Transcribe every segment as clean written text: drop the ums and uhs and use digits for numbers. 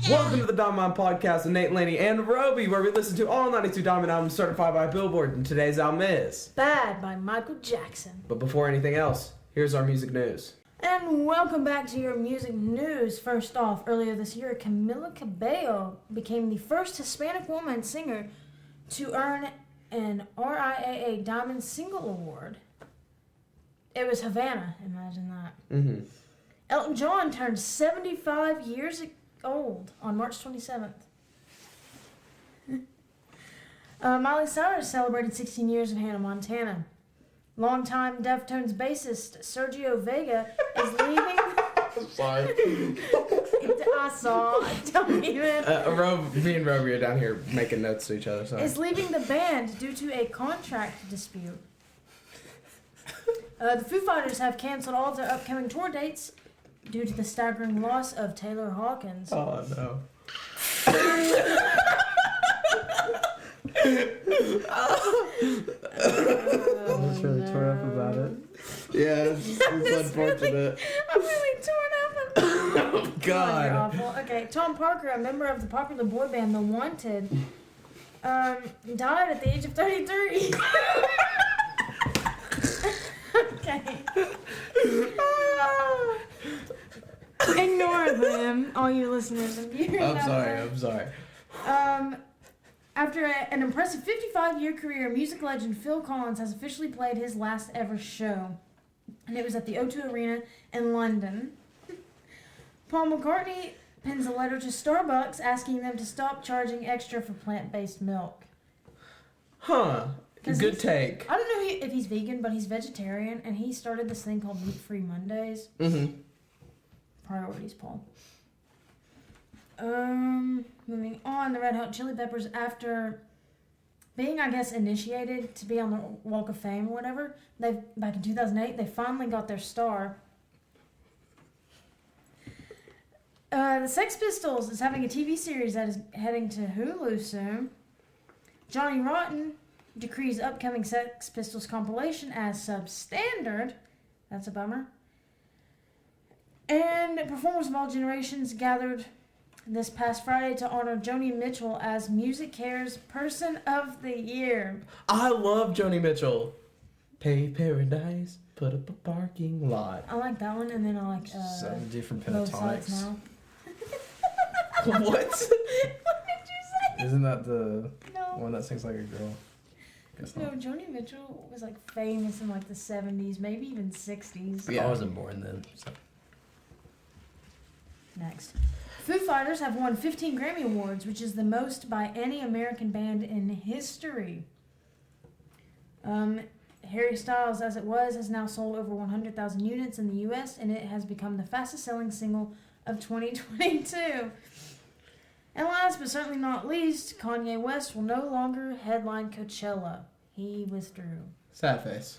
Welcome to the Diamond Podcast with Nate, Laney, and Roby, where we listen to all 92 Diamond albums certified by Billboard, and today's album is Bad by Michael Jackson. But before anything else, here's our music news. And welcome back to your music news. First off, earlier this year, Camila Cabello became the first Hispanic woman singer to earn an RIAA Diamond Single Award. It was Havana, imagine that. Mm-hmm. Elton John turned 75 years old on March 27th. Miley Cyrus celebrated 16 years of Hannah Montana. Longtime Deftones bassist Sergio Vega is leaving. Sorry. I saw. Don't even. Me and Roby are down here making notes to each other. Sorry. Is leaving the band due to a contract dispute. The Foo Fighters have canceled all of their upcoming tour dates due to the staggering loss of Taylor Hawkins. Oh, no. That's really tore up about it. Yeah, it's unfortunate. I'm really torn up. Oh, God. You're awful. Okay, Tom Parker, a member of the popular boy band The Wanted, died at the age of 33. Okay. Ignore them, all you listeners and viewers. I'm sorry. After an impressive 55-year career, music legend Phil Collins has officially played his last ever show. And it was at the O2 Arena in London. Paul McCartney pens a letter to Starbucks asking them to stop charging extra for plant-based milk. Huh. Good take. I don't know if he's vegan, but he's vegetarian, and he started this thing called Meat Free Mondays. Mm-hmm. Priorities, Paul. Moving on, the Red Hot Chili Peppers, after being, I guess, initiated to be on the Walk of Fame or whatever, back in 2008, they finally got their star. The Sex Pistols is having a TV series that is heading to Hulu soon. Johnny Rotten decrees upcoming Sex Pistols compilation as substandard. That's a bummer. And performers of all generations gathered this past Friday to honor Joni Mitchell as Music Care's Person of the Year. I love Joni Mitchell. Pay paradise, put up a parking lot. I like that one, and then I like 7 different Both Sides pentatonics. Now. What? What did you say? Isn't that the No. one that sings like a girl? Guess No, not. Joni Mitchell was like famous in like the 70s, maybe even 60s. Yeah. I wasn't born then. So. Next. Foo Fighters have won 15 Grammy Awards, which is the most by any American band in history. Harry Styles, as it was, has now sold over 100,000 units in the U.S., and it has become the fastest-selling single of 2022. And last but certainly not least, Kanye West will no longer headline Coachella. He withdrew. Sad face.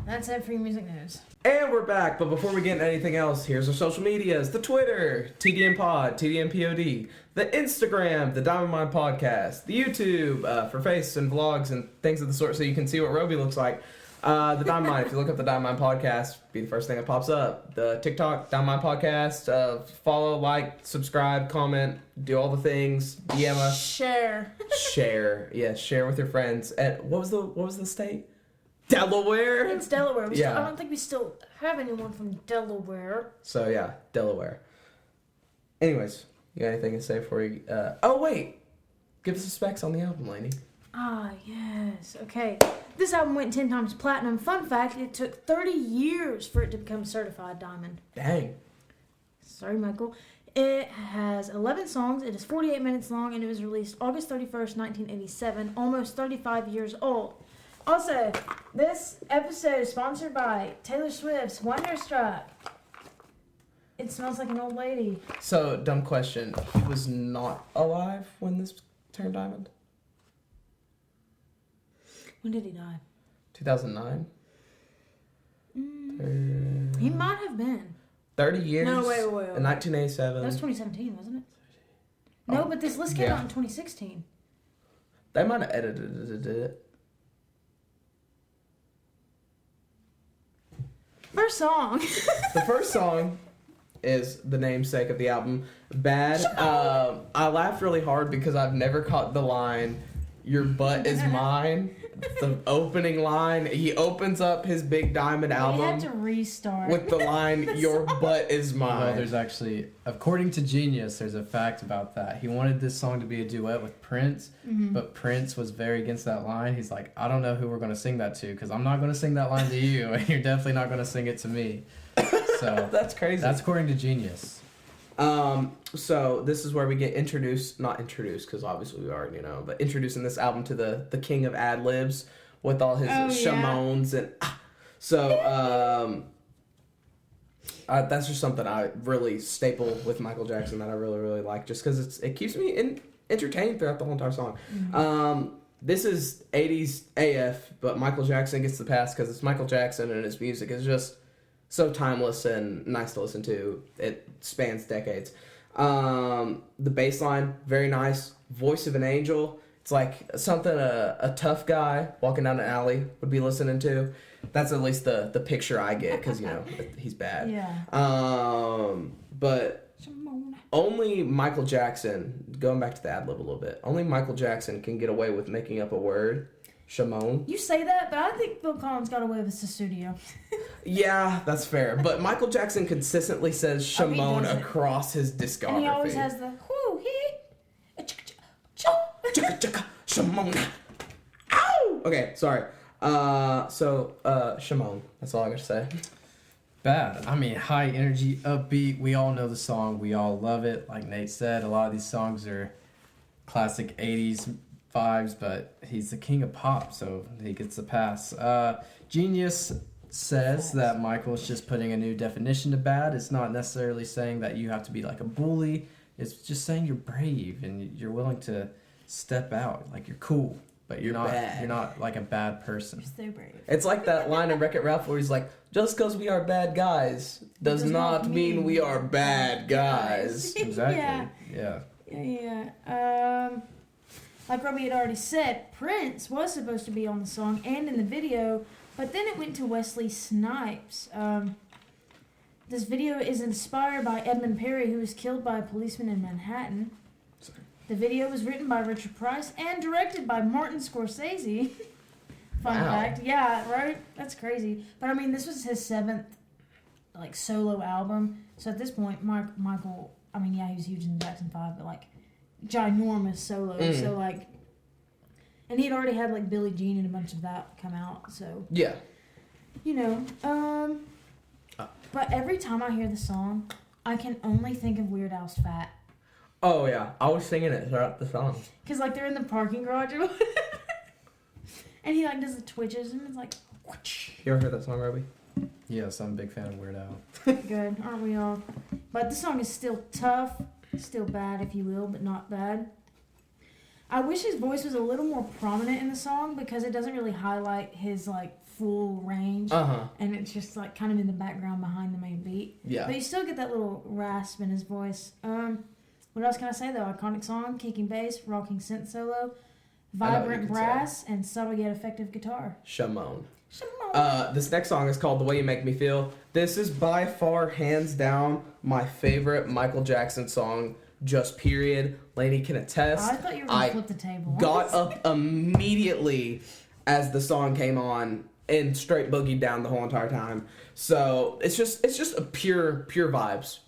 That's it for your music news. And we're back, but before we get into anything else, here's our social medias. The Twitter, TDM Pod, TDM POD. The Instagram, the Diamond Mine Podcast. The YouTube, for face and vlogs and things of the sort so you can see what Roby looks like. The Diamond Mine, if you look up the Diamond Mine Podcast, be the first thing that pops up. The TikTok, Diamond Mine Podcast. Follow, like, subscribe, comment, do all the things. DM us. Share. Share. Yeah, share with your friends. At, what was the state? Delaware? It's Delaware. Yeah. I don't think we still have anyone from Delaware. So, yeah, Delaware. Anyways, you got anything to say before you... oh, wait. Give us the specs on the album, Lainey. Ah, yes. Okay. This album went 10 times platinum. Fun fact, it took 30 years for it to become certified diamond. Dang. Sorry, Michael. It has 11 songs. It is 48 minutes long, and it was released August 31st, 1987, almost 35 years old. Also, this episode is sponsored by Taylor Swift's Wonderstruck. It smells like an old lady. So, dumb question. He was not alive when this turned diamond? When did he die? 2009? He might have been. 30 years? No, wait. In 1987. That was 2017, wasn't it? No, but this list came out in 2016. They might have edited it. First song. The first song is the namesake of the album, Bad. I laughed really hard because I've never caught the line, "Your butt is mine." The opening line, he opens up his Big Diamond We album had to restart with the line, "Your butt is mine." Well, there's actually, according to Genius, there's a fact about that. He wanted this song to be a duet with Prince, but Prince was very against that line. He's like, I don't know who we're going to sing that to, because I'm not going to sing that line to you, and you're definitely not going to sing it to me. So That's crazy. that's according to Genius. So this is where we get not introduced, because obviously we already know, but introducing this album to the king of ad libs with all his shamones and that's just something I really staple with Michael Jackson that I really, really like, just because it keeps me entertained throughout the whole entire song. This is 80s AF, but Michael Jackson gets the pass because it's Michael Jackson and his music is just so timeless and nice to listen to. It spans decades. The bass line, very nice. Voice of an angel. It's like something a tough guy walking down an alley would be listening to. That's at least the picture I get, because, he's bad. Yeah. But only Michael Jackson, going back to the ad lib a little bit, only Michael Jackson can get away with making up a word. Shimon. You say that, but I think Phil Collins got away with the studio. Yeah, that's fair. But Michael Jackson consistently says Shimon across his discography. And he always has the whoo he chicka chicka Shimon. Ow! Okay, sorry. Shimon. That's all I got to say. Bad. I mean, high energy, upbeat. We all know the song. We all love it. Like Nate said, a lot of these songs are classic 80s vibes, but he's the king of pop, so he gets the pass. Genius says that Michael's just putting a new definition to bad. It's not necessarily saying that you have to be like a bully. It's just saying you're brave and you're willing to step out. Like, you're cool, but you're not bad. You're not like a bad person. You're so brave. It's like that line in Wreck-It Ralph where he's like, just because we are bad guys does not mean we are bad guys. Exactly. Yeah. Like Roby had already said, Prince was supposed to be on the song and in the video, but then it went to Wesley Snipes. This video is inspired by Edmund Perry, who was killed by a policeman in Manhattan. Sorry. The video was written by Richard Price and directed by Martin Scorsese. Fun fact. Yeah, right? That's crazy. But I mean, this was his 7th solo album. So at this point, Michael, I mean, yeah, he was huge in Jackson 5, but ginormous solo. So and he'd already had Billie Jean and a bunch of that come out, so yeah, but every time I hear the song I can only think of Weird Al's Fat. Oh yeah, I was singing it throughout the song because they're in the parking garage or and he does the twitches and it's like whoosh. You ever heard that song, Roby? Yes, I'm a big fan of Weird Al. Good, aren't we all? But the song is still tough. Still bad, if you will, but not bad. I wish his voice was a little more prominent in the song because it doesn't really highlight his full range. And it's just kind of in the background behind the main beat. Yeah. But you still get that little rasp in his voice. What else can I say though? Iconic song, kicking bass, rocking synth solo, vibrant brass, and subtle yet effective guitar. Shimon. This next song is called The Way You Make Me Feel. This is by far, hands down, my favorite Michael Jackson song, just period. Lainey can attest. I thought you were going to flip the table. Got up immediately as the song came on and straight boogied down the whole entire time. So it's just a pure vibes.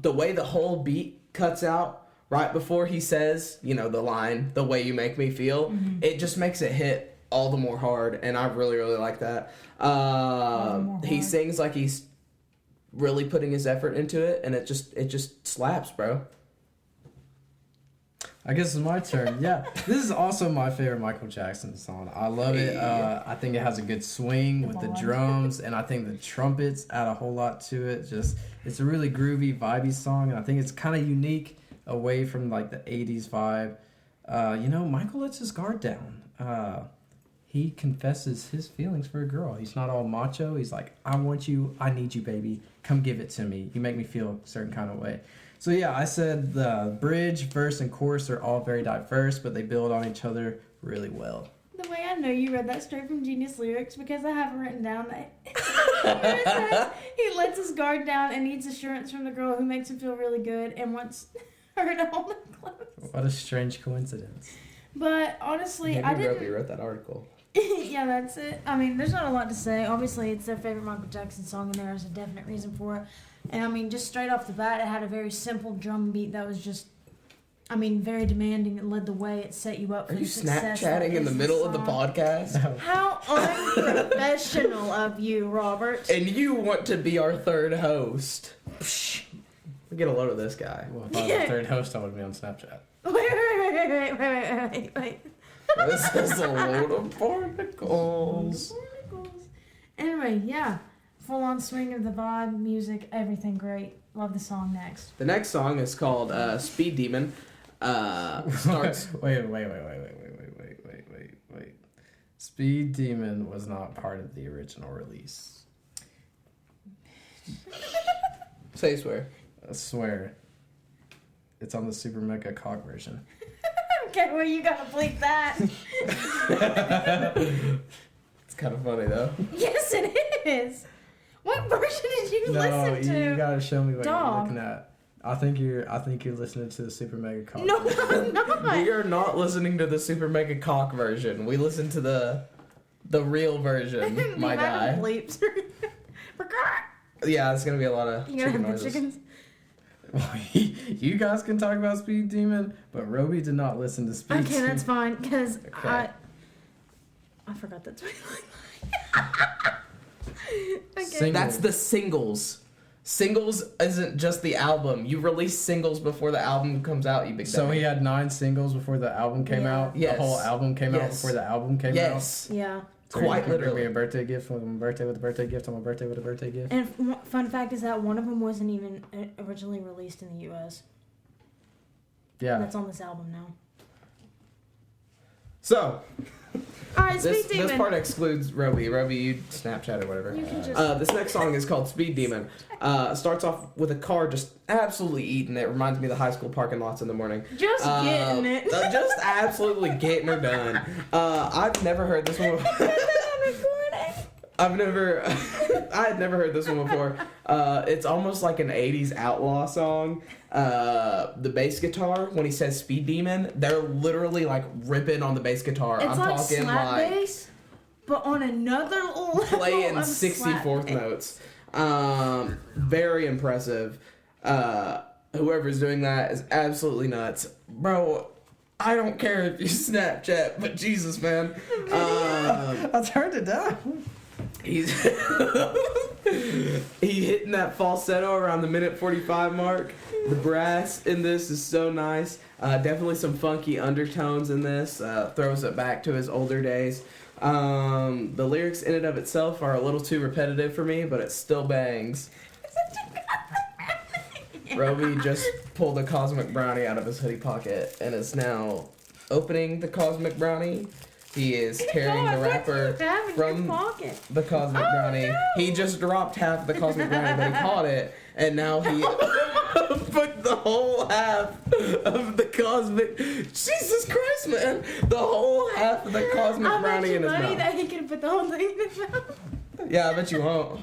The way the whole beat cuts out right before he says, the line, "The way you make me feel," it just makes it hit all the more hard, and I really, really like that. He sings like he's really putting his effort into it, and it just slaps, bro. I guess it's my turn. Yeah, this is also my favorite Michael Jackson song. I love it. I think it has a good swing with the drums, and I think the trumpets add a whole lot to it. It's a really groovy, vibey song, and I think it's kind of unique away from the 80s vibe. Michael lets his guard down. He confesses his feelings for a girl. He's not all macho. He's like, I want you. I need you, baby. Come give it to me. You make me feel a certain kind of way. So yeah, I said the bridge, verse, and chorus are all very diverse, but they build on each other really well. The way I know you read that straight from Genius Lyrics because I have it written down that it says, he lets his guard down and needs assurance from the girl who makes him feel really good and wants her to hold him close. What a strange coincidence. But honestly, Maybe I didn't. Roby wrote that article. Yeah, that's it. I mean, there's not a lot to say. Obviously, it's their favorite Michael Jackson song, and there is a definite reason for it. And I mean, just straight off the bat, it had a very simple drum beat that was just, I mean, very demanding. It led the way. It set you up for Are you success. Snapchatting in the middle of the podcast? How unprofessional of you, Robert. And you want to be our third host. We get a load of this guy. Well, if I was the third host, I would be on Snapchat. Wait. This is a load of particles. Anyway, yeah. Full on swing of the vibe, music, everything great. Love the song next. The next song is called Speed Demon. Starts. Wait. Speed Demon was not part of the original release. Say swear. I swear. It's on the Super Mega Cock version. Okay, well, you gotta bleep that. It's kind of funny though. Yes, it is. What version did you listen to? You gotta show me what Dog. you're looking at. I think you're listening to the Super Mega Cock. No, I'm not. We are not listening to the Super Mega Cock version. We listen to the real version, my guy. Bleeps. Yeah, it's gonna be a lot of You gonna chicken have the noises. chickens? Well, you guys can talk about Speed Demon, but Roby did not listen to Speed Demon. Okay, that's fine, because Okay. I forgot that's what Okay. Sing- That's the singles. Singles isn't just the album. You release singles before the album comes out, you big So dummy. he had 9 singles before the album came Yeah. out? Yes. The whole album came out Yes. before the album came out? Yes. Yeah. So Quite you can bring literally. me a birthday gift on my birthday with a birthday gift on my birthday with a birthday gift? And fun fact is that one of them wasn't even originally released in the U.S. Yeah. That's on this album now. So, Alright, this Speed Demon. part excludes Roby. Roby, you Snapchat or whatever. You can just... This next song is called Speed Demon. Starts off with a car just absolutely eating it. Reminds me of the high school parking lots in the morning. Just getting it. Just absolutely getting her done. I've never heard this one before. I had never heard this one before. It's almost like an 80s outlaw song. The bass guitar, when he says Speed Demon, they're literally like ripping on the bass guitar. It's I'm like talking slap like bass, but on another level playing of slap 64th bass. notes. Very impressive. Whoever's doing that is absolutely nuts. Bro, I don't care if you Snapchat, but Jesus, man. I turned it down. He's he hitting that falsetto around the minute 45 mark. The brass in this is so nice. Definitely some funky undertones in this. Throws it back to his older days. The lyrics in and of itself are a little too repetitive for me, but it still bangs. Roby just pulled a cosmic brownie out of his hoodie pocket and is now opening the cosmic brownie. He is carrying the wrapper from the cosmic brownie. No. He just dropped half the cosmic brownie, but he caught it, and now he put the whole half of the cosmic. Jesus Christ, man! The whole half of the cosmic brownie in his money mouth. that he could put the whole thing in his mouth. Yeah, I bet you won't.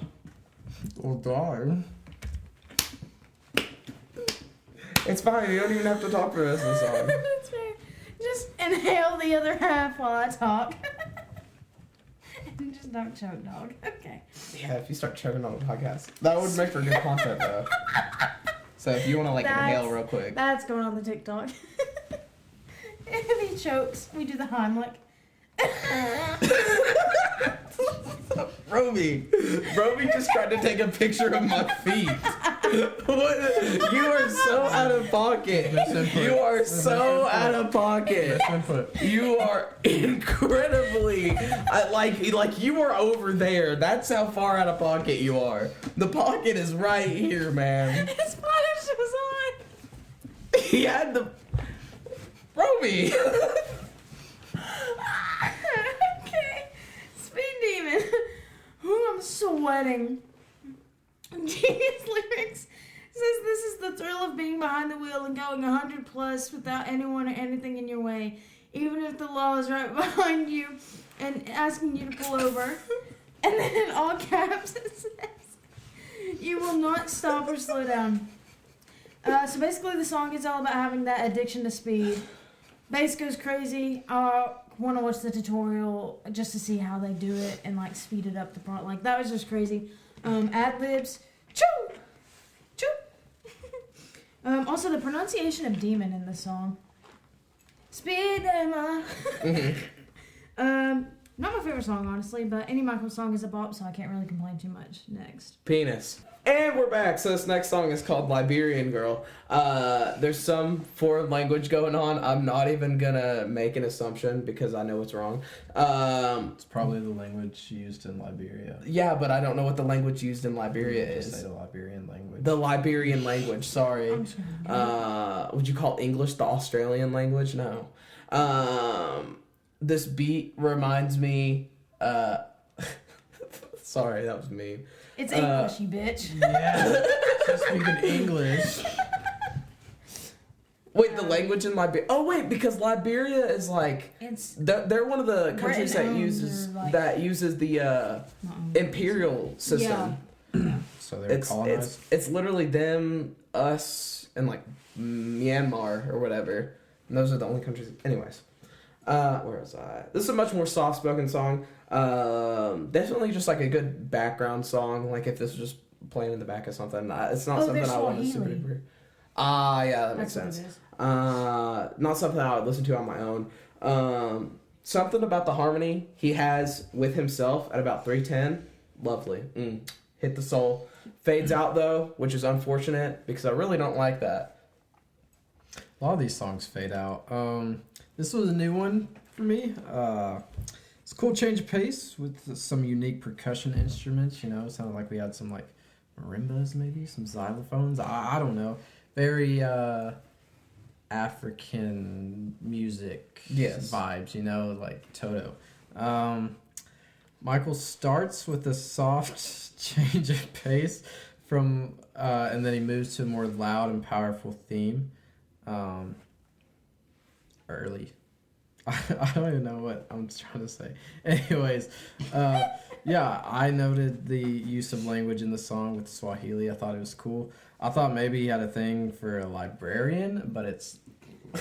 Well, darn. It's fine. You don't even have to talk for the rest of the song. That's fair. Just inhale the other half while I talk. And just don't choke, dog. Okay. Yeah, if you start choking on the podcast, that would make for good content, though. So if you want to like inhale real quick. That's going on the TikTok. If he chokes, we do the Heimlich. Roby just tried to take a picture of my feet. What? You are so out of pocket. You are so out of pocket. You are incredibly like you are over there. That's how far out of pocket you are. The pocket is right here, man. His flash was on. He had the Roby. Okay. Speed Demon. Ooh, I'm sweating. Genius lyrics says this is the thrill of being behind the wheel and going 100 plus without anyone or anything in your way, even if the law is right behind you and asking you to pull over. And then in all caps it says, you not stop or slow down. So basically the song is all about having that addiction to speed. Bass goes crazy. I want to watch the tutorial just to see how they do it and like speed it up the part. Like that was just crazy. Ad-libs. Choo! Choo! Also the pronunciation of demon in the song. Speed Emma. Not my favorite song, honestly, but any Michael song is a bop, so I can't really complain too much. Next. Penis. And we're back. So this next song is called Liberian Girl. There's some foreign language going on. I'm not even gonna make an assumption because I know it's wrong. It's probably the language used in Liberia. Yeah, but I don't know what the language used in Liberia is. Just say the Liberian language. The Liberian language, sorry. Would you call English the Australian language? No. This beat reminds me, sorry, that was mean. It's English, you bitch. Yeah, just speaking English. Wait, the language in Liberia? Oh wait, because Liberia is like they're one of the countries that uses the imperial system. Yeah. So they're colonized. It's literally them, us, and like Myanmar or whatever. And those are the only countries. Anyways. Where was I? This is a much more soft-spoken song. Definitely just like a good background song. Like if this was just playing in the back of something. It's not something I want to super duper. Yeah, that makes sense. Not something I would listen to on my own. Something about the harmony he has with himself at about 3:10. Lovely. Hit the soul. Fades out though, which is unfortunate because I really don't like that. A lot of these songs fade out. This was a new one for me. It's a cool change of pace with some unique percussion instruments. You know, it sounded like we had some like marimbas, maybe some xylophones. I don't know. Very African music vibes. You know, like Toto. Michael starts with a soft change of pace from, and then he moves to a more loud and powerful theme. Early. I don't even know what I'm trying to say. Anyways, yeah, I noted the use of language in the song with Swahili. I thought it was cool. I thought maybe he had a thing for a librarian, but it's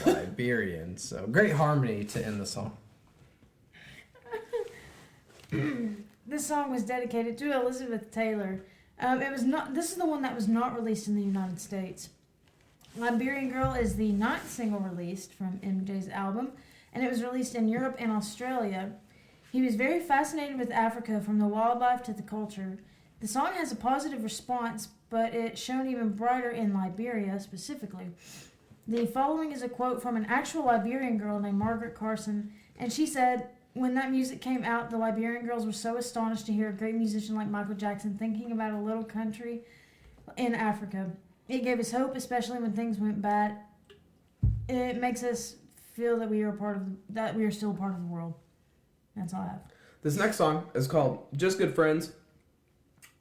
Liberian. So great harmony to end the song. This song was dedicated to Elizabeth Taylor. It was not. This is the one that was not released in the United States. Liberian Girl is the 9th single released from MJ's album, and it was released in Europe and Australia. He was very fascinated with Africa, from the wildlife to the culture. The song has a positive response, but it shone even brighter in Liberia specifically. The following is a quote from an actual Liberian girl named Margaret Carson, and she said, "When that music came out, the Liberian girls were so astonished to hear a great musician like Michael Jackson thinking about a little country in Africa. It gave us hope, especially when things went bad. It makes us feel that we are still a part of the world." That's all I have. This next song is called Just Good Friends.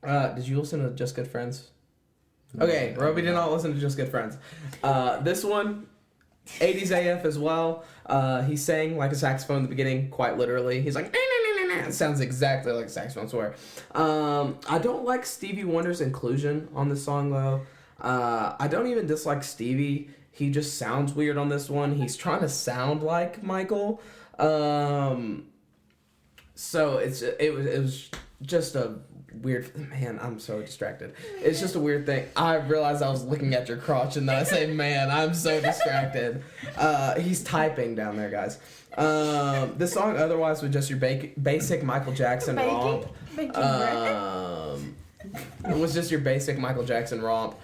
Did you listen to Just Good Friends? Okay, Roby did not listen to Just Good Friends. This one, 80s AF as well. He sang like a saxophone in the beginning, quite literally. He's like, it sounds exactly like a saxophone, I swear. I don't like Stevie Wonder's inclusion on this song, though. I don't even dislike Stevie. He just sounds weird on this one. He's trying to sound like Michael. So it was just a weird... Man, I'm so distracted. It's just a weird thing. I realized I was looking at your crotch and then I say, man, I'm so distracted. He's typing down there, guys. This song otherwise was just your basic Michael Jackson romp. It was just your basic Michael Jackson romp.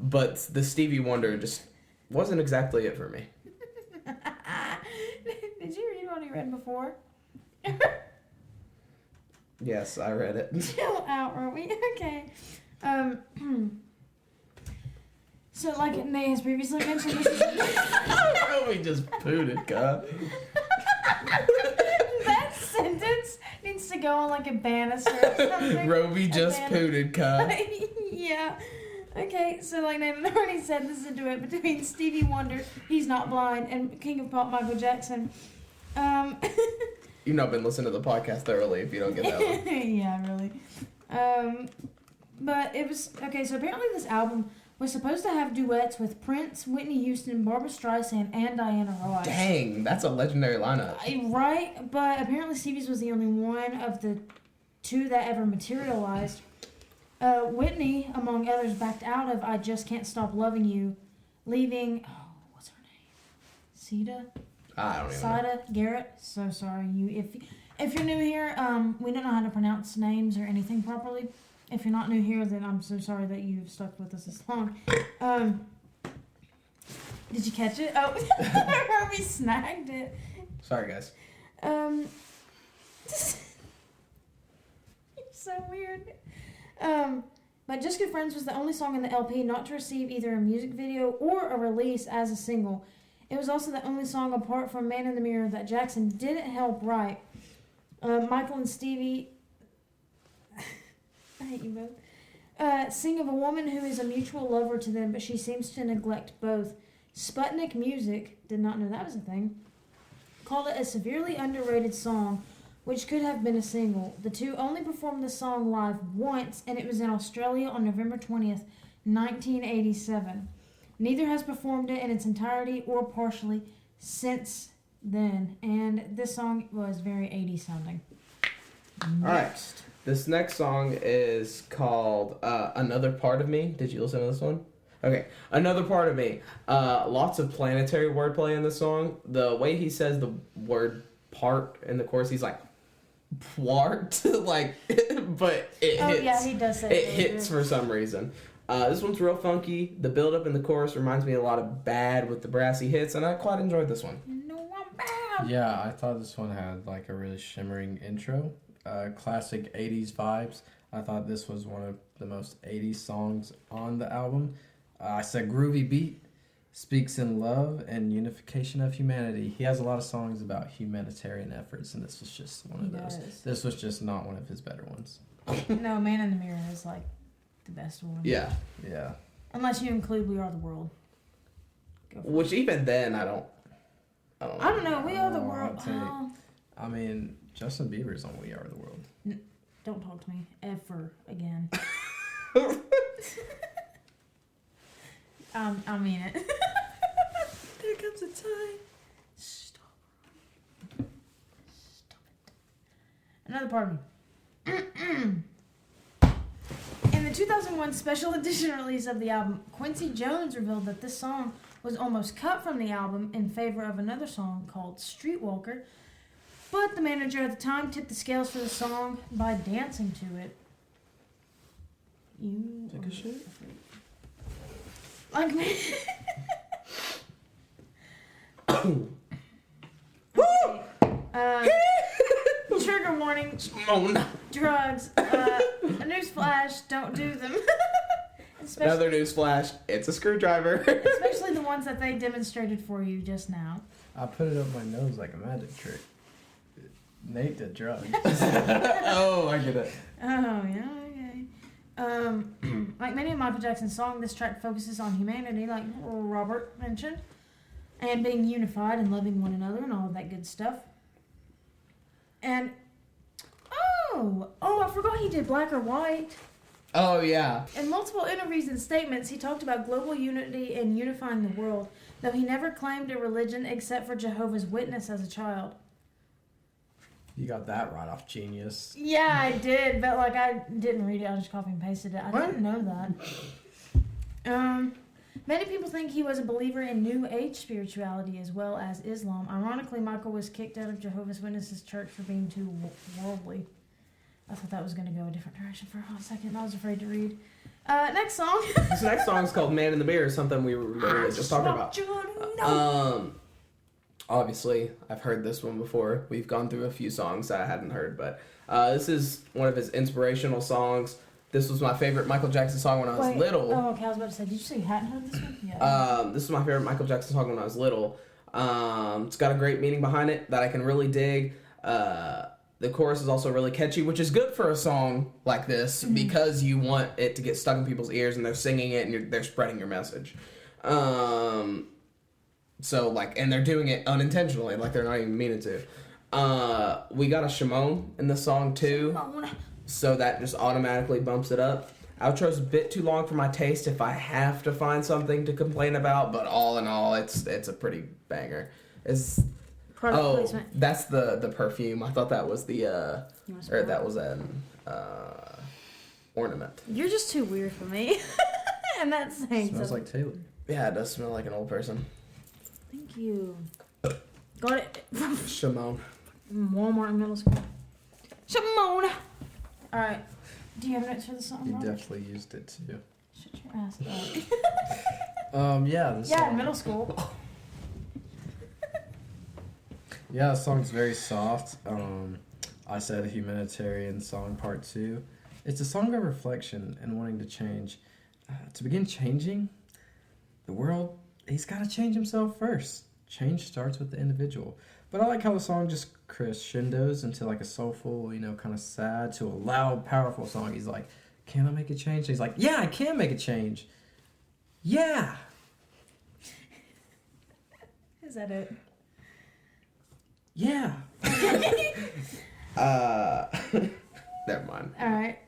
But the Stevie Wonder just wasn't exactly it for me. Did you read what he read before? Yes, I read it. Chill out, Roby. Okay. So, like Nate has previously mentioned, this is... Roby just pooted, God. That sentence needs to go on like a banister or something. Roby just pooted, God. Yeah. Okay, so like Nate already said, this is a duet between Stevie Wonder, He's Not Blind, and King of Pop Michael Jackson. You've not been listening to the podcast thoroughly if you don't get that one. Yeah, really. But it was okay. So apparently, this album was supposed to have duets with Prince, Whitney Houston, Barbra Streisand, and Diana Ross. Dang, that's a legendary lineup. Right, but apparently Stevie's was the only one of the two that ever materialized. Whitney, among others, backed out of "I Just Can't Stop Loving You," leaving what's her name? Sita. I don't even know. Sada Garrett. So sorry, if you're new here, we don't know how to pronounce names or anything properly. If you're not new here, then I'm so sorry that you've stuck with us this long. Did you catch it? Oh, Roby snagged it. Sorry, guys. You're so weird. But Just Good Friends was the only song in the LP not to receive either a music video or a release as a single. It was also the only song apart from Man in the Mirror that Jackson didn't help write. Michael and Stevie, I hate you both, sing of a woman who is a mutual lover to them, but she seems to neglect both. Sputnik Music, did not know that was a thing, called it a severely underrated song, which could have been a single. The two only performed the song live once, and it was in Australia on November 20th, 1987. Neither has performed it in its entirety or partially since then, and this song was very 80s sounding. Alright, this next song is called Another Part of Me. Did you listen to this one? Okay, Another Part of Me. Lots of planetary wordplay in this song. The way he says the word part in the chorus, he's like, "Part," like, but it hits. Oh yeah, he does say it hits for some reason. This one's real funky. The build-up in the chorus reminds me a lot of Bad with the brassy hits, and I quite enjoyed this one. No, I'm bad. Yeah, I thought this one had like a really shimmering intro. Classic 80s vibes. I thought this was one of the most 80s songs on the album. I said groovy beat, speaks in love and unification of humanity. He has a lot of songs about humanitarian efforts, and this was just one of those. This was just not one of his better ones. No, Man in the Mirror is like the best one. Yeah. Yeah. Unless you include We Are the World. Which even then, I don't know. We Are the Oh, World. I'll tell you. Oh. I mean, Justin Bieber's on We Are the World. Don't talk to me ever again. I mean it. There comes a time. Stop it. Another part of me. In the 2001 special edition release of the album, Quincy Jones revealed that this song was almost cut from the album in favor of another song called Streetwalker, but the manager at the time tipped the scales for the song by dancing to it. You Take a shit? Like me. Trigger warning. Oh no. Drugs. A newsflash. Don't do them. Another newsflash. It's a screwdriver. Especially the ones that they demonstrated for you just now. I put it up my nose like a magic trick. Nate did drugs. Oh, I get it. Oh, yeah, okay. Like many of Michael Jackson's songs, this track focuses on humanity, like Robert mentioned, and being unified and loving one another and all of that good stuff. And, I forgot he did Black or White. Oh, yeah. In multiple interviews and statements, he talked about global unity and unifying the world, though he never claimed a religion except for Jehovah's Witness as a child. You got that right off Genius. Yeah, I did, but like I didn't read it. I just copy and pasted it. I didn't know that. Many people think he was a believer in New Age spirituality as well as Islam. Ironically, Michael was kicked out of Jehovah's Witnesses church for being too worldly. I thought that was going to go a different direction for a hot second. I was afraid to read. Next song. This next song is called "Man in the Mirror," something we were literally just talking about. Obviously, I've heard this one before. We've gone through a few songs that I hadn't heard, but this is one of his inspirational songs. This was my favorite Michael Jackson song when I was little. Oh, okay. I was about to say, did you say you hadn't heard this one? Yeah. This is my favorite Michael Jackson song when I was little. It's got a great meaning behind it that I can really dig. The chorus is also really catchy, which is good for a song like this because you want it to get stuck in people's ears and they're singing it and they're spreading your message. So, like, and they're doing it unintentionally, like they're not even meaning to. We got a Shimon in the song, too. So that just automatically bumps it up. Outro's a bit too long for my taste if I have to find something to complain about, but all in all, it's a pretty banger. Product placement. That's the perfume. I thought that was or that was an ornament. You're just too weird for me. And that's saying Smells something. like Taylor. Yeah, it does smell like an old person. Thank you. Got it. Shimon. Walmart in middle school. Shimon. Alright. Do you have notes for the song? You Robert? definitely used it too. Shut your ass up. Yeah. Yeah, Song, in middle school. Yeah, the song's very soft. I said a humanitarian song, part 2. It's a song of reflection and wanting to change. To begin changing the world, he's got to change himself first. Change starts with the individual. But I like how the song just crescendos into like a soulful, kind of sad to a loud, powerful song. He's like, can I make a change? He's like, yeah, I can make a change. Yeah. Is that it? Yeah. Never mind. Alright.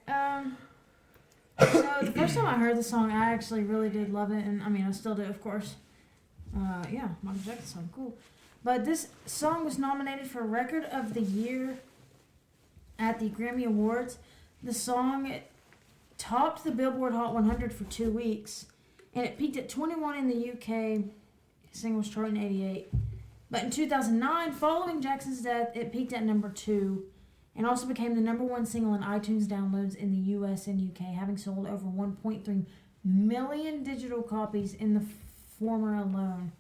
So the first time I heard the song, I actually really did love it, and I mean, I still do, of course. Yeah, Michael Jackson song, cool. But this song was nominated for Record of the Year at the Grammy Awards. The song topped the Billboard Hot 100 for 2 weeks, and it peaked at 21 in the UK singles chart in 88. But in 2009, following Jackson's death, it peaked at number 2 and also became the number 1 single in iTunes downloads in the US and UK, having sold over 1.3 million digital copies in the former alone.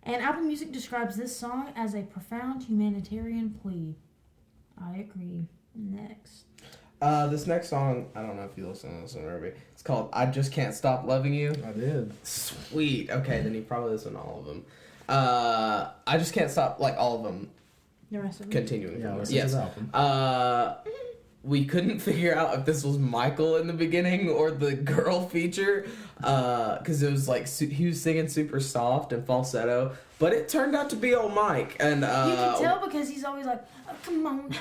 And Apple Music describes this song as a profound humanitarian plea. I agree. Next. This next song, I don't know if you listen to this one, Roby. It's called I Just Can't Stop Loving You. I did. Sweet. Okay, then you probably listen to all of them. I Just Can't Stop, like all of them. The rest of them. Continuing. Yeah, from listen there. to Yes. the album. We couldn't figure out if this was Michael in the beginning or the girl feature, because it was like he was singing super soft and falsetto, but it turned out to be old Mike. And you can tell because he's always like, oh, come on.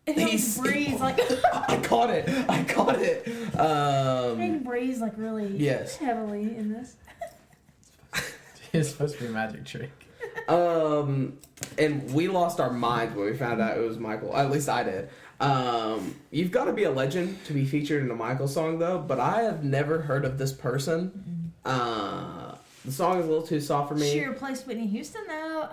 And he always breathes like. I caught it. He breathes like really heavily in this. It's supposed to be a magic trick. And we lost our minds when we found out it was Michael. At least I did. You've got to be a legend to be featured in a Michael song, though. But I have never heard of this person. The song is a little too soft for me. She replaced Whitney Houston, though.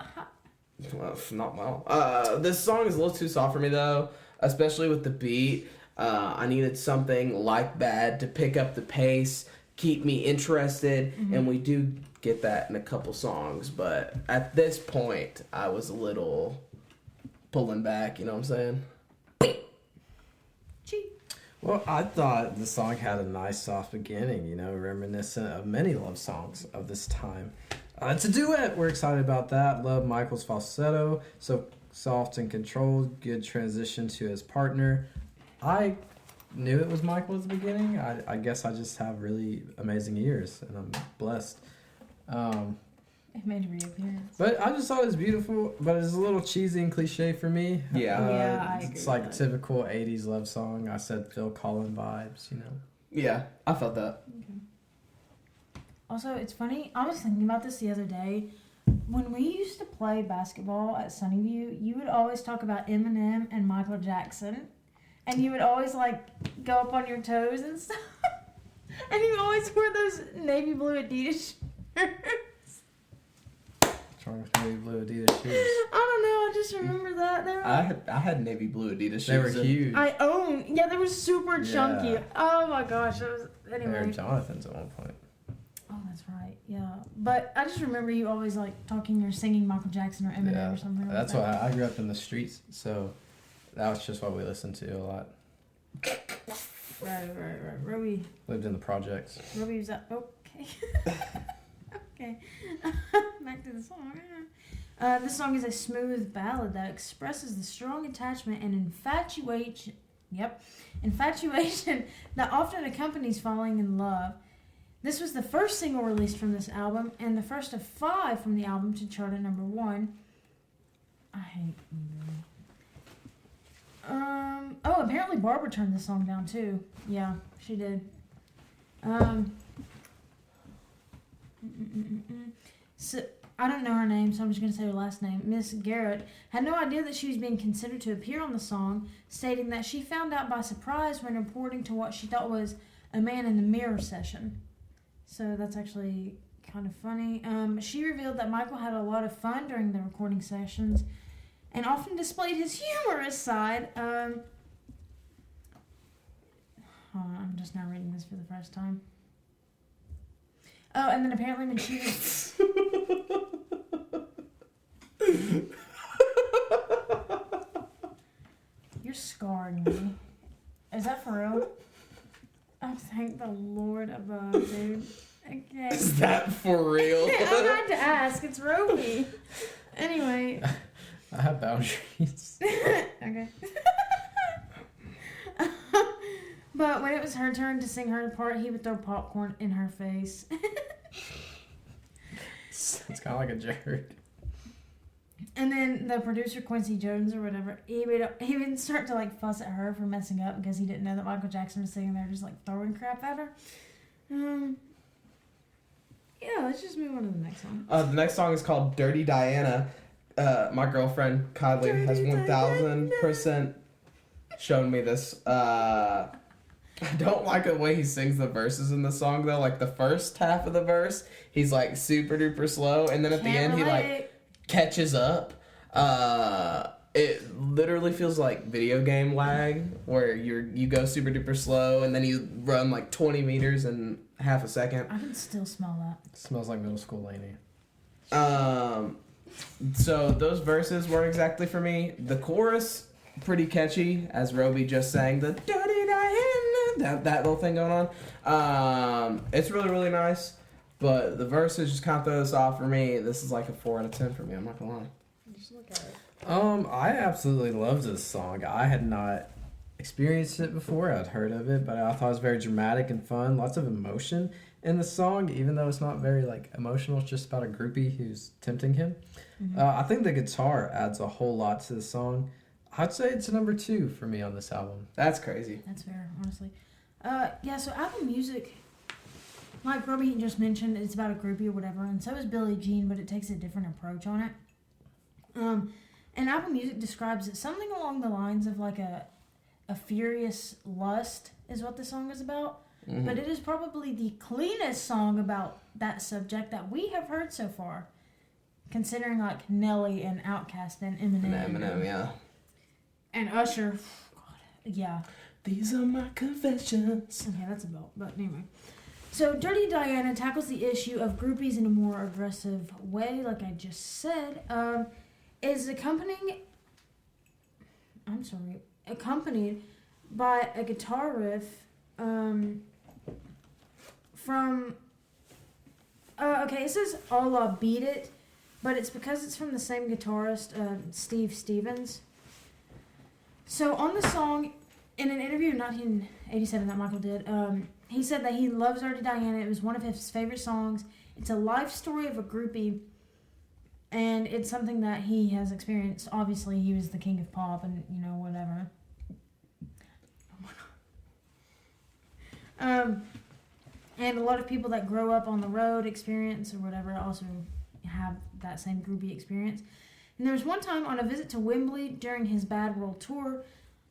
Well, not well. This song is a little too soft for me, though, especially with the beat. I needed something like Bad to pick up the pace, keep me interested, and we do get that in a couple songs. But at this point, I was a little pulling back, you know what I'm saying? Well, I thought the song had a nice soft beginning, reminiscent of many love songs of this time. It's a duet. We're excited about that. Love Michael's falsetto. So soft and controlled. Good transition to his partner. I knew it was Michael at the beginning. I guess I just have really amazing ears, and I'm blessed. It made a reappearance. But I just thought it was beautiful, but it's a little cheesy and cliche for me. Yeah. I agree. It's like a typical 80s love song. I said Phil Collins vibes, Yeah, I felt that. Okay. Also, it's funny. I was thinking about this the other day. When we used to play basketball at Sunnyview, you would always talk about Eminem and Michael Jackson. And you would always, go up on your toes and stuff. And you always wore those navy blue Adidas shirts. What's wrong with navy blue Adidas shoes? I don't know. I just remember that. They were I had navy blue Adidas shoes. They were huge. they were super chunky. Yeah. Oh my gosh. It was, They anyway. were Jonathan's at one point. Oh, that's right. Yeah. But I just remember you always, talking or singing Michael Jackson or Eminem or something like That's that. why I grew up in the streets, so that was just what we listened to a lot. Right. Roby. Lived in the projects. Roby was that. Okay. Okay. Back to the song. This song is a smooth ballad that expresses the strong attachment and infatuation that often accompanies falling in love. This was the first single released from this album and the first of 5 from the album to chart at number 1. I hate apparently Barbara turned this song down too. Yeah, she did. So I don't know her name, so I'm just going to say her last name. Miss Garrett had no idea that she was being considered to appear on the song, stating that she found out by surprise when reporting to what she thought was a man in the mirror session. So that's actually kind of funny. She revealed that Michael had a lot of fun during the recording sessions and often displayed his humorous side. Hold on, I'm just now reading this for the first time. Oh, and then apparently when she was... You're scarring me. Is that for real? Oh, thank the Lord above, dude. Okay. Is that for real? I had to ask. It's Roby. Anyway. I have boundaries. Okay. But when it was her turn to sing her part, he would throw popcorn in her face. It's kind of like a jerk. And then the producer, Quincy Jones or whatever, he would start to like fuss at her for messing up because he didn't know that Michael Jackson was sitting there just like throwing crap at her. Yeah, let's just move on to the next song. The next song is called Dirty Diana. My girlfriend, Kylie, has 1000% shown me this. I don't like the way he sings the verses in the song, though. Like, the first half of the verse, he's, like, super duper slow. And then at the end, he, like, catches up. It literally feels like video game lag, where you go super duper slow, and then you run, like, 20 meters in half a second. I can still smell that. It smells like middle school lady. So those verses weren't exactly for me. The chorus, pretty catchy, as Roby just sang the Dirty Diana, that little thing going on. It's really, really nice, but the verses just kind of throw this off for me. This is like a 4 out of 10 for me, I'm not gonna lie. Just look at it. I absolutely loved this song. I had not experienced it before. I'd heard of it, but I thought it was very dramatic and fun. Lots of emotion in the song, even though it's not very like emotional. It's just about a groupie who's tempting him. Mm-hmm. I think the guitar adds a whole lot to the song. I'd say it's a number 2 for me on this album. That's crazy. That's fair, honestly. Yeah, so Apple Music, like Roby just mentioned, it's about a groupie or whatever, and so is Billie Jean, but it takes a different approach on it. And Apple Music describes it something along the lines of like a furious lust is what the song is about. Mm-hmm. But it is probably the cleanest song about that subject that we have heard so far, considering like Nelly and Outkast and Eminem. Yeah. And Usher. God, yeah. These are my confessions. Okay, that's a belt. But anyway. So Dirty Diana tackles the issue of groupies in a more aggressive way, like I just said. Is accompanied by a guitar riff from... okay, it says a la Beat It, but it's because it's from the same guitarist, Steve Stevens. So on the song, in an interview in 1987 that Michael did, he said that he loves Dirty Diana. It was one of his favorite songs. It's a life story of a groupie, and it's something that he has experienced. Obviously, he was the king of pop and, you know, whatever. And a lot of people that grow up on the road experience or whatever also have that same groupie experience. And there was one time on a visit to Wembley during his Bad World Tour,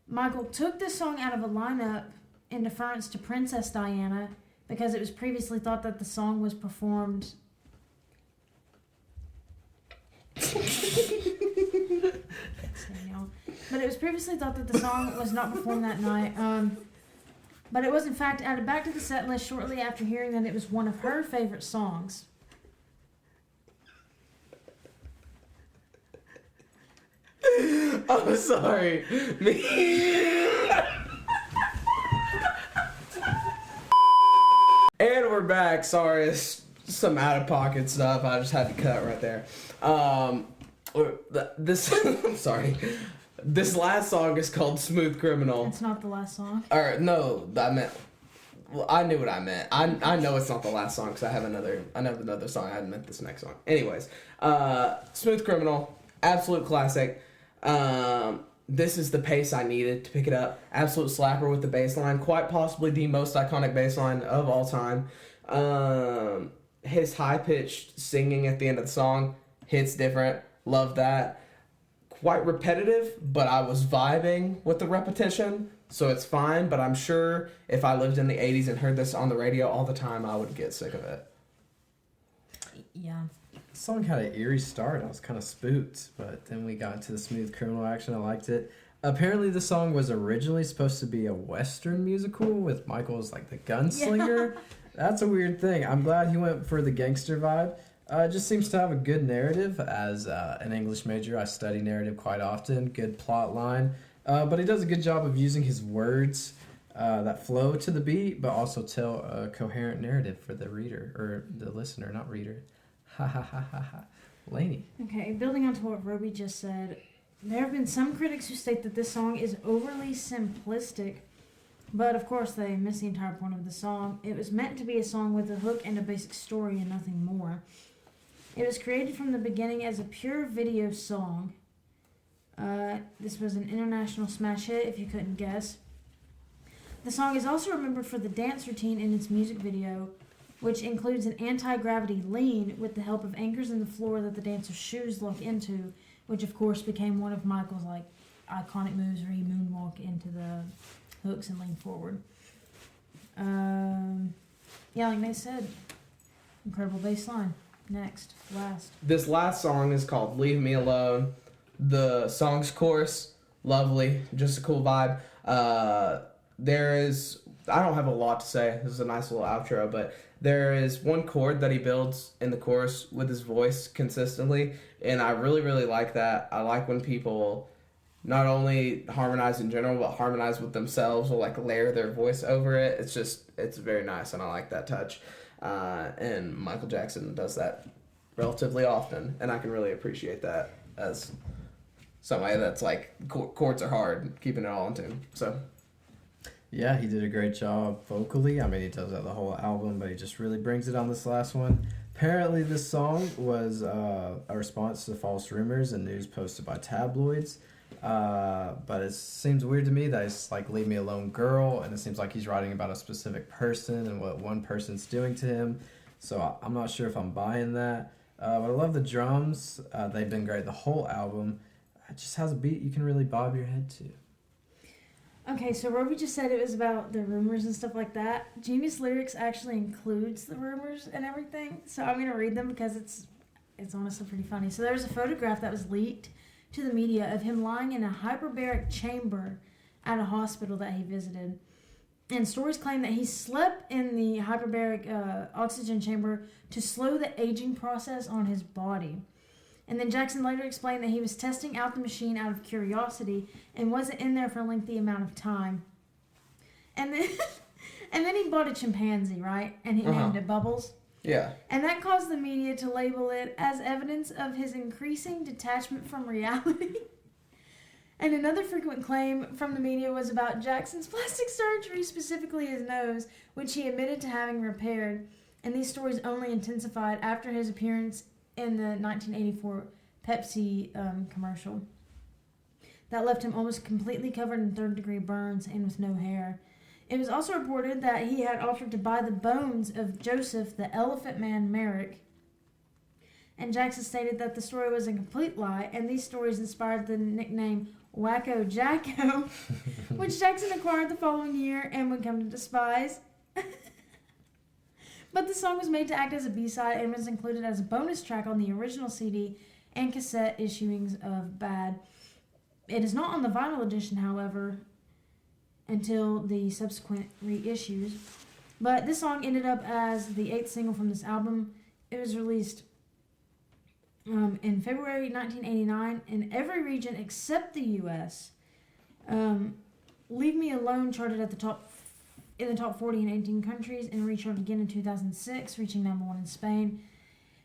Michael took this song out of a lineup in deference to Princess Diana because it was previously thought that the song was performed... But it was previously thought that the song was not performed that night. But it was in fact added back to the set list shortly after hearing that it was one of her favorite songs. I'm sorry. And we're back. Sorry, it's some out-of-pocket stuff. I just had to cut right there. I'm sorry. This last song is called Smooth Criminal. It's not the last song. Or, no, I meant... Well, I knew what I meant. I know it's not the last song because I have another song. I meant this next song. Anyways, Smooth Criminal, absolute classic. this is the pace I needed to pick it up. Absolute slapper with the bass line. Quite possibly the most iconic bass line of all time. His high-pitched singing at the end of the song hits different. Love that. Quite repetitive, but I was vibing with the repetition, so it's fine. But I'm sure if I lived in the 80s and heard this on the radio all the time, I would get sick of it. Yeah. The song had an eerie start. I was kind of spooked, but then we got into the smooth criminal action. I liked it. Apparently, the song was originally supposed to be a Western musical with Michael as like the gunslinger. Yeah. That's a weird thing. I'm glad he went for the gangster vibe. It just seems to have a good narrative. As an English major, I study narrative quite often. Good plot line. But he does a good job of using his words that flow to the beat, but also tell a coherent narrative for the reader, or the listener, not reader. Ha ha ha ha ha. Lainey. Okay, building on to what Roby just said, there have been some critics who state that this song is overly simplistic, but of course they miss the entire point of the song. It was meant to be a song with a hook and a basic story and nothing more. It was created from the beginning as a pure video song. This was an international smash hit, if you couldn't guess. The song is also remembered for the dance routine in its music video, which includes an anti-gravity lean with the help of anchors in the floor that the dancer's shoes lock into, which of course became one of Michael's iconic moves where he moonwalk into the hooks and lean forward. Yeah, like they said, incredible bass line. Next, last. This last song is called Leave Me Alone. The song's chorus, lovely, just a cool vibe. There is, I don't have a lot to say, this is a nice little outro, but there is one chord that he builds in the chorus with his voice consistently, and I really, really like that. I like when people not only harmonize in general, but harmonize with themselves or layer their voice over it. It's very nice, and I like that touch. And Michael Jackson does that relatively often, and I can really appreciate that as somebody that's chords are hard, keeping it all in tune. So, yeah, he did a great job vocally. I mean, he does that the whole album, but he just really brings it on this last one. Apparently, this song was a response to false rumors and news posted by tabloids. But it seems weird to me that it's Leave Me Alone Girl, and it seems like he's writing about a specific person and what one person's doing to him. So I'm not sure if I'm buying that. But I love the drums. They've been great the whole album. It just has a beat you can really bob your head to. Okay, so Roby just said it was about the rumors and stuff like that. Genius Lyrics actually includes the rumors and everything. So I'm going to read them because it's honestly pretty funny. So there's a photograph that was leaked to the media of him lying in a hyperbaric chamber at a hospital that he visited. And stories claim that he slept in the hyperbaric oxygen chamber to slow the aging process on his body. And then Jackson later explained that he was testing out the machine out of curiosity and wasn't in there for a lengthy amount of time. And then he bought a chimpanzee, right? And he named it Bubbles. Yeah. And that caused the media to label it as evidence of his increasing detachment from reality. And another frequent claim from the media was about Jackson's plastic surgery, specifically his nose, which he admitted to having repaired. And these stories only intensified after his appearance in the 1984 Pepsi commercial that left him almost completely covered in third-degree burns and with no hair. It was also reported that he had offered to buy the bones of Joseph the Elephant Man Merrick. And Jackson stated that the story was a complete lie, and these stories inspired the nickname Wacko Jacko, which Jackson acquired the following year and would come to despise. But the song was made to act as a B-side and was included as a bonus track on the original CD and cassette issuings of Bad. It is not on the vinyl edition, however, until the subsequent reissues. But this song ended up as the 8th single from this album. It was released in February 1989 in every region except the U.S. Leave Me Alone charted at the top in the top 40 in 18 countries and recharted again in 2006, reaching number 1 in Spain.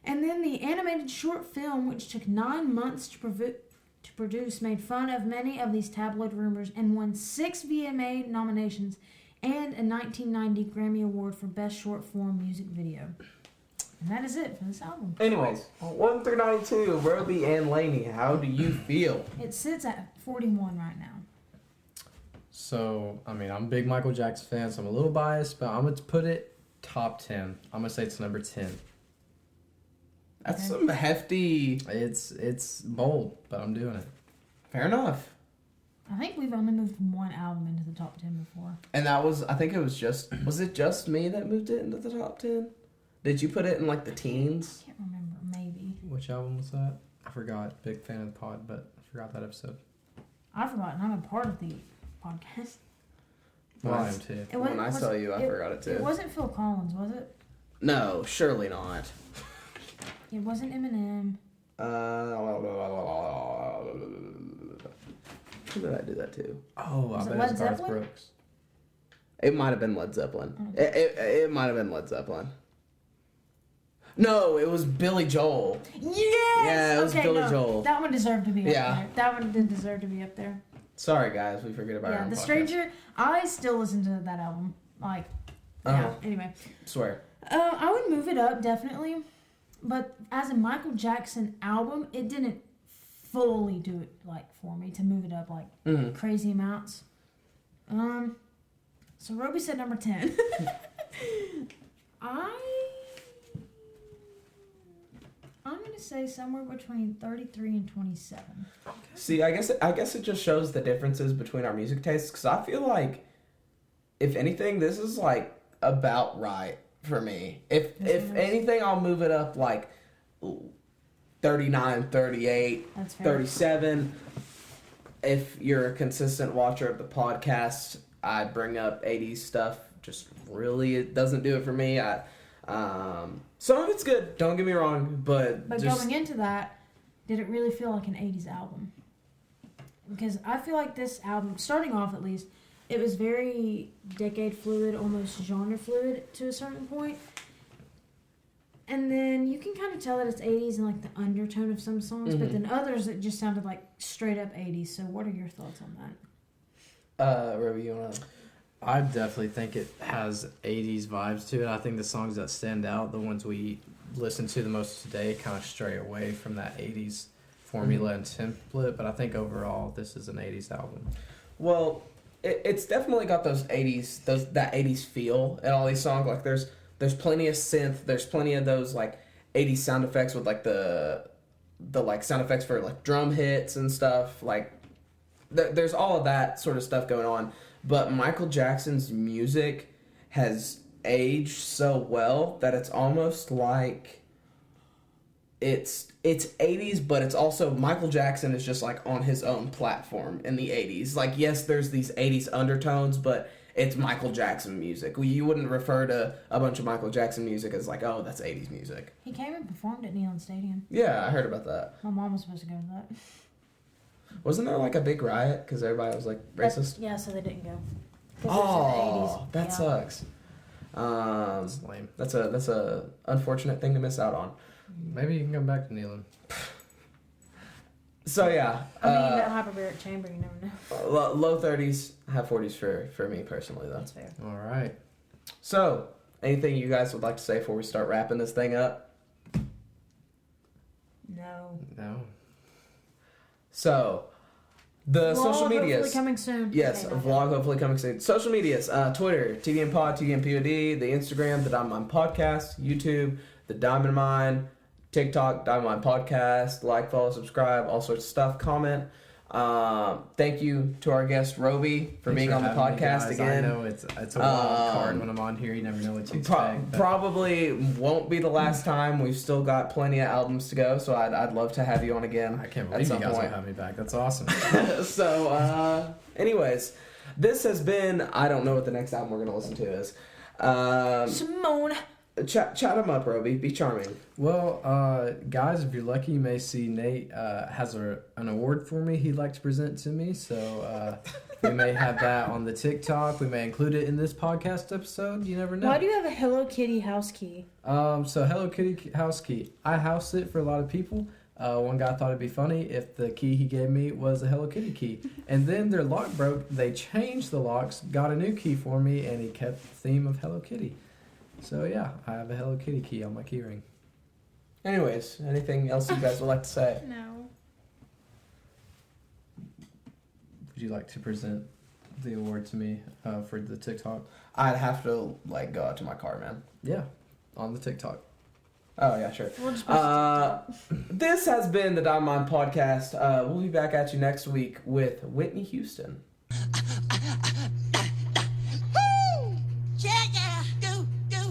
And then the animated short film, which took 9 months to produce, made fun of many of these tabloid rumors and won 6 VMA nominations and a 1990 Grammy Award for Best Short Form Music Video. And that is it for this album. Anyways, 1 through 92, Roby and Lainey, how do you feel? It sits at 41 right now. So, I mean, I'm a big Michael Jackson fan, so I'm a little biased, but I'm going to put it top 10. I'm going to say it's number 10. That's some hefty... It's bold, but I'm doing it. Fair enough. I think we've only moved one album into the top 10 before. And that was, I think it was it just me that moved it into the top 10? Did you put it in like the teens? I can't remember. Maybe. Which album was that? I forgot. Big fan of the pod, but I forgot that episode. I forgot, and I'm a part of the podcast. Well, I am too. When I saw you, I forgot it too. It wasn't Phil Collins, was it? No, surely not. It wasn't Eminem. Who did I do that to? Oh, Was I it bet it's Led Garth Zeppelin? Brooks. It might have been Led Zeppelin. Okay. It might have been Led Zeppelin. No, it was Billy Joel. Yes! Yeah, it was okay, Billy no, Joel. That one deserved to be Yeah. up there. That one did deserve to be up there. Sorry, guys, we forget about our Yeah, own The podcast. Stranger, I still listen to that album. Like, yeah, Uh-huh. anyway. Swear. I would move it up, definitely. But as a Michael Jackson album, it didn't fully do it, like, for me to move it up, like, Mm-hmm. crazy amounts. So Roby said number 10. I'm gonna say somewhere between 33 and 27. See, I guess it just shows the differences between our music tastes, because I feel like, if anything, this is like about right for me. If anything, I'll move it up like 39, 38, That's fair. 37. If you're a consistent watcher of the podcast, I bring up 80s stuff. Just really, it doesn't do it for me. Some of it's good, don't get me wrong, but just, going into that, did it really feel like an 80s album? Because I feel like this album, starting off at least, it was very decade fluid, almost genre fluid to a certain point. And then you can kind of tell that it's 80s and like the undertone of some songs, but then others it just sounded like straight up 80s. So what are your thoughts on that? Roby, you wanna? I definitely think it has 80s vibes to it. I think the songs that stand out, the ones we listen to the most today, kind of stray away from that 80s formula and template. But I think overall, this is an 80s album. Well, it's definitely got those 80s, that 80s feel in all these songs. Like there's plenty of synth, there's plenty of those like 80s sound effects with like the like sound effects for like drum hits and stuff. Like there's all of that sort of stuff going on. But Michael Jackson's music has aged so well that it's almost like it's 80s, but it's also Michael Jackson is just like on his own platform in the 80s. Like, yes, there's these 80s undertones, but it's Michael Jackson music. You wouldn't refer to a bunch of Michael Jackson music as like, oh, that's 80s music. He came and performed at Neyland Stadium. Yeah, I heard about that. My mom was supposed to go to that. Wasn't there like a big riot because everybody was like racist? Yeah, so they didn't go. 'Cause it was in the Oh, 80s. that Yeah. sucks. It's lame. That's a unfortunate thing to miss out on. Maybe you can come back to Neelan. So yeah, I mean, that hyperbaric chamber, you never know. low 30s, high 40s for me personally though. That's fair. All right. So, anything you guys would like to say before we start wrapping this thing up? No. No. So, the Vlog social medias. hopefully coming soon. Yes, Okay, a vlog hopefully coming soon. Social medias, Twitter, TDM Pod, TDM POD, the Instagram, the Diamond Mine Podcast, YouTube, the Diamond Mine, TikTok, Diamond Mine Podcast, like, follow, subscribe, all sorts of stuff, comment. Thank you to our guest Roby for being on the having me, podcast guys. again. I know it's a wild card when I'm on here. You never know what to expect. but- Probably won't be the last time. We've still got plenty of albums to go, so I'd love to have you on again. I can't at believe you some guys will point. have me back. That's awesome. So, anyways, this has been. I don't know what the next album we're gonna listen to is. Simone. Chat them up, Roby. Be charming. Well, guys, if you're lucky, you may see Nate has an award for me he'd like to present to me. So we may have that on the TikTok. We may include it in this podcast episode. You never know. Why do you have a Hello Kitty house key? So Hello Kitty house key. I house it for a lot of people. One guy thought it'd be funny if the key he gave me was a Hello Kitty key. And then their lock broke. They changed the locks, got a new key for me, and he kept the theme of Hello Kitty. So yeah, I have a Hello Kitty key on my keyring. Anyways, anything else you guys would like to say? No. Would you like to present the award to me for the TikTok? I'd have to like go out to my car, man. Yeah, on the TikTok. Oh yeah, sure. We'll just post This has been the Diamond Podcast. We'll be back at you next week with Whitney Houston.